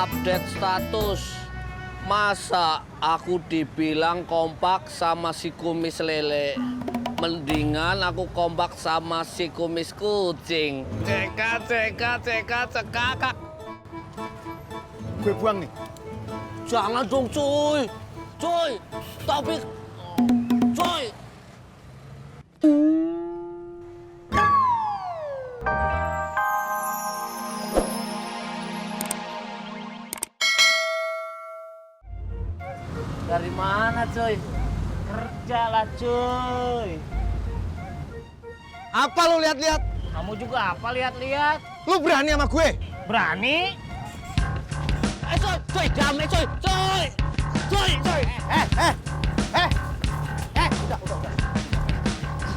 update status. Masa aku dibilang kompak sama si kumis lele? Mendingan aku kompak sama si kumis kucing. Cekak. Gue buang nih. Jangan dong cuy. Tapi cuy. Dari mana cuy? Kerja lah cuy. Apa lu lihat-lihat? Kamu juga apa lihat-lihat? Lu berani sama gue? Berani? Cuy, damai cuy.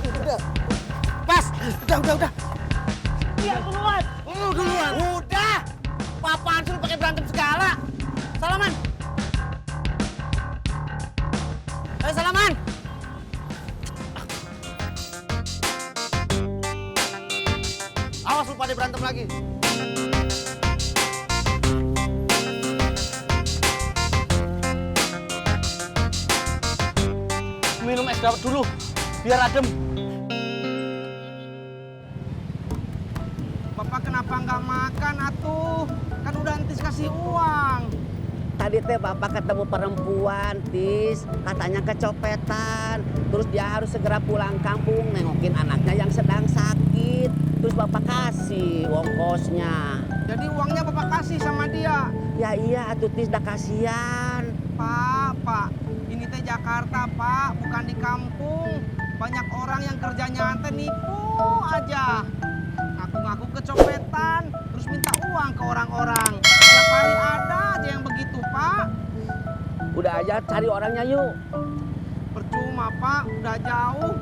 Udah. Pas. Udah. Iya duluan. Lu duluan. Udah. Apaan sih lu pakai berantem segala? Salaman. Ayo salaman. Awas lu pada berantem lagi. Minum es dawet dulu, biar adem. Bapak kenapa nggak makan atuh? Kan udah entis kasih uang. Tadi teh bapak ketemu perempuan, Tis. Katanya kecopetan. Terus dia harus segera pulang kampung nengokin anaknya yang sedang sakit. Terus bapak kasih ongkosnya. Jadi uangnya bapak kasih sama dia. Ya iya, atuh Tis, dah kasihan. Pak, ini teh Jakarta, Pak, bukan di kampung. Banyak orang yang kerjanya teh nipu aja. Ngaku-ngaku kecopetan, terus minta uang ke orang-orang. Tiap hari ada aja yang begitu, Pak. Udah aja cari orangnya yuk. Percuma, Pak, udah jauh.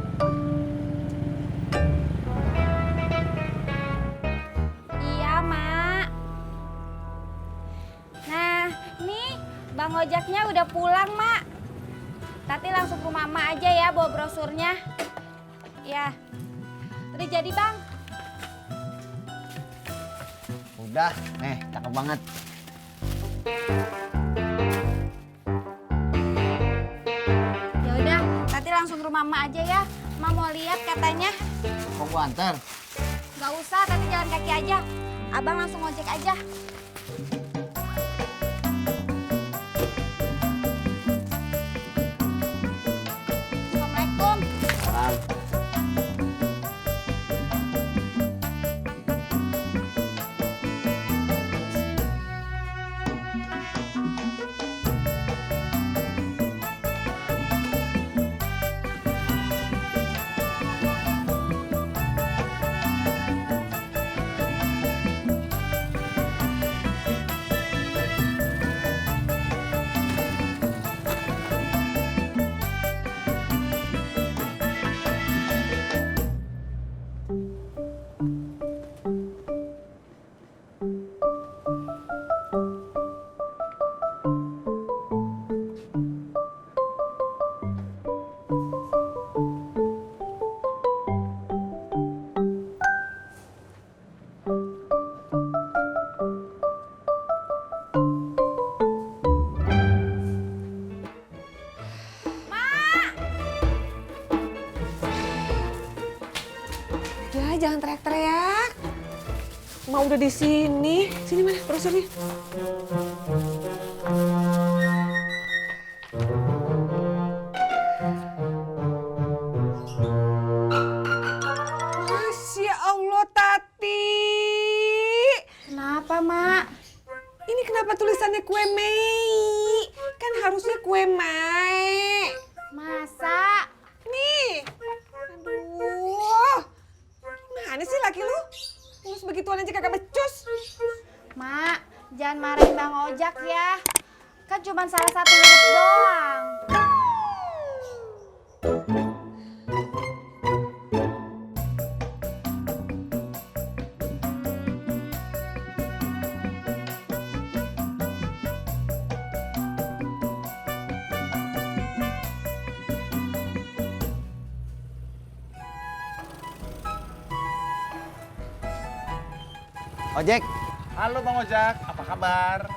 Iya, Mak. Nah, nih Bang Ojaknya udah pulang, Mak. Tati langsung ke rumah Mak aja ya bawa brosurnya. Ya. Udah jadi, Bang? Udah, cakep banget. Ya udah, Tati langsung ke rumah Mak aja ya. Mak mau lihat katanya. Kok gua antar? Gak usah, Tati jalan kaki aja. Abang langsung ojek aja. Assalamualaikum. Udah, jangan teriak-teriak. Mak udah di sini. Sini mana brosurnya? Masya Allah, Tati. Kenapa, Mak? Ini kenapa tulisannya kue Mei? Kan harusnya kue Mai. Masa? Nih. Aduh. Mana sih laki lu? Ngurus begituan aja kagak becus. Mak, jangan marahin Bang Ojak ya. Kan cuma salah satu huruf doang. Ojek. Halo Bang Ojak, apa kabar?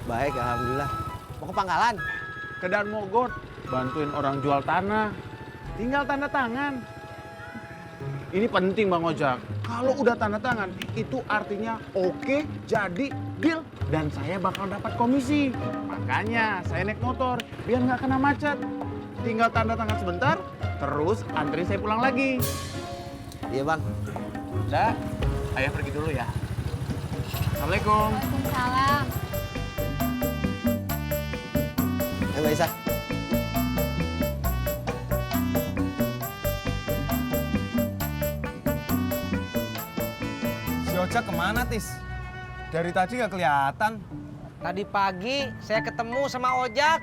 Baik, alhamdulillah. Mau ke Pangkalan? Ke Dan Mogot, bantuin orang jual tanah. Tinggal tanda tangan. Ini penting Bang Ojak. Kalau udah tanda tangan, itu artinya oke, jadi, deal. Dan saya bakal dapat komisi. Makanya saya naik motor, biar nggak kena macet. Tinggal tanda tangan sebentar, terus antri saya pulang lagi. Iya bang. Udah, saya pergi dulu ya. Assalamualaikum. Waalaikumsalam. Mbak Isa. Si Ojak kemana, Tis? Dari tadi nggak kelihatan. Tadi pagi saya ketemu sama Ojak.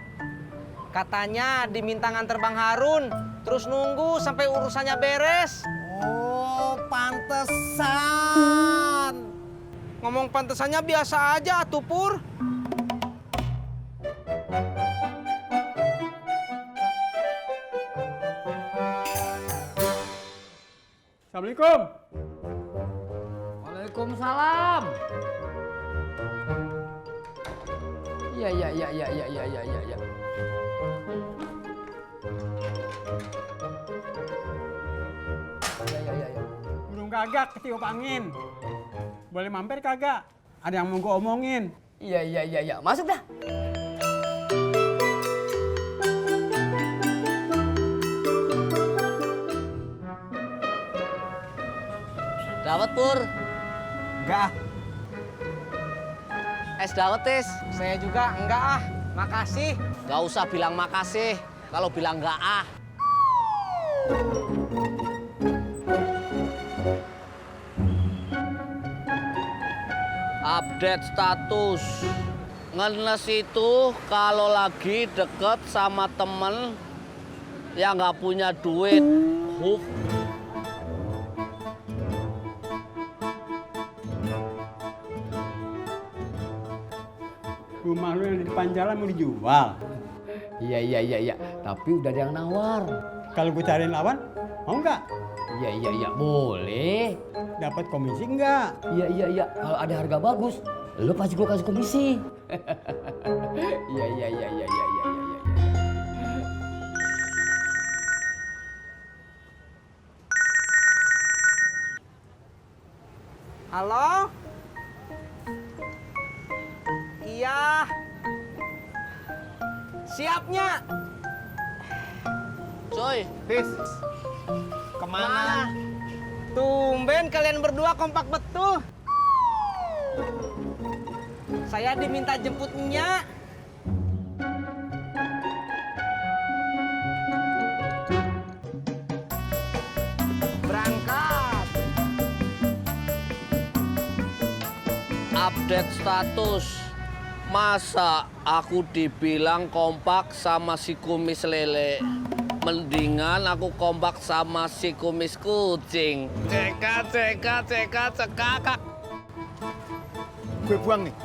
Katanya diminta nganter Bang Harun, terus nunggu sampai urusannya beres. Oh, pantesan. Ngomong pantesannya biasa aja atuh Pur. Assalamualaikum. Waalaikumsalam. Iya. Burung gagak ketiup angin. Boleh mampir kagak? Ada yang mau gue omongin. Iya. Masuk dah. Dawet Pur. Enggak, Es dawet Tis. saya juga enggak ah. Makasih. Gak usah bilang makasih. Kalau bilang enggak ah. Update status. Ngenes itu kalau lagi deket sama temen yang nggak punya duit. Rumah lu yang di depan jalan mau dijual. Iya. Tapi udah ada yang nawar. Kalau gue cariin lawan, mau nggak? Iya. Boleh. Dapat komisi nggak? Iya. Kalau ada harga bagus, lu pasti gue kasih komisi. Iya. Halo? Iya. Siapnya. Coy, Tis, Kemana? Tumben kalian berdua kompak betul. Saya diminta jemput Nya. Berangkat. update status. Masa aku dibilang kompak sama si kumis lele? Mendingan aku kompak sama si kumis kucing. Cekak. gue buang nih.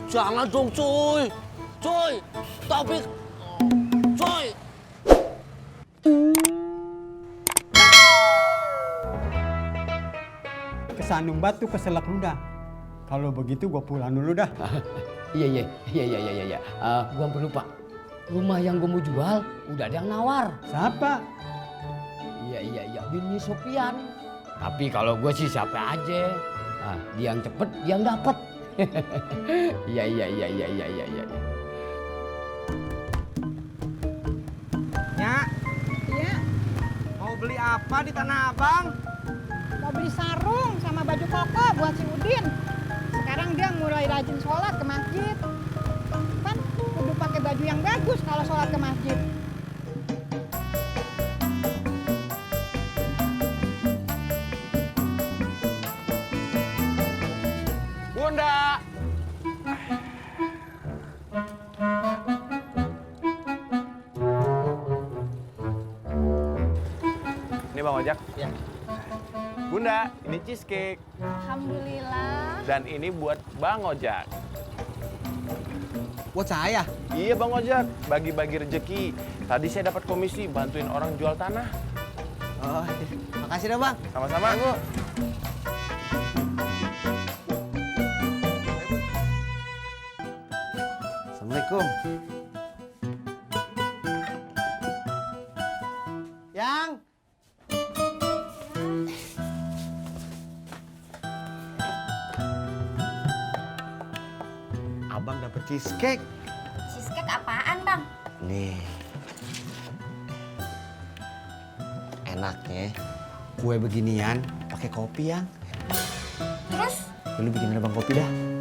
Jangan dong cuy. Tapi cuy. Kesandung batu keselak ludah. Kalau begitu gue pulang dulu dah. Iya. Gua hampir lupa. Rumah yang gua mau jual udah ada yang nawar. Siapa? Iya. Bini Sopian. Tapi kalau gue sih siapa aja. Nah, dia yang cepet, dia yang dapet. Iya. Nya, Iya, mau beli apa di Tanah Abang? mau beli sarung sama baju koko buat si Udin. Sekarang dia mulai rajin sholat ke masjid. Kan kudu pakai baju yang bagus kalau sholat ke masjid. Bunda. Ini Bang Ojak. Ya. Bunda, ini cheesecake. Alhamdulillah. Dan ini buat Bang Ojak. Buat saya? Iya Bang Ojak, bagi-bagi rezeki. Tadi saya dapat komisi bantuin orang jual tanah. Oh, makasih dah Bang. Sama-sama. Bu. Assalamualaikum. Yang Abang dapet cheesecake. Cheesecake apaan, Bang? Nih. Enaknya kue beginian pakai kopi yang. Terus? Lu bikinin abang kopi dah.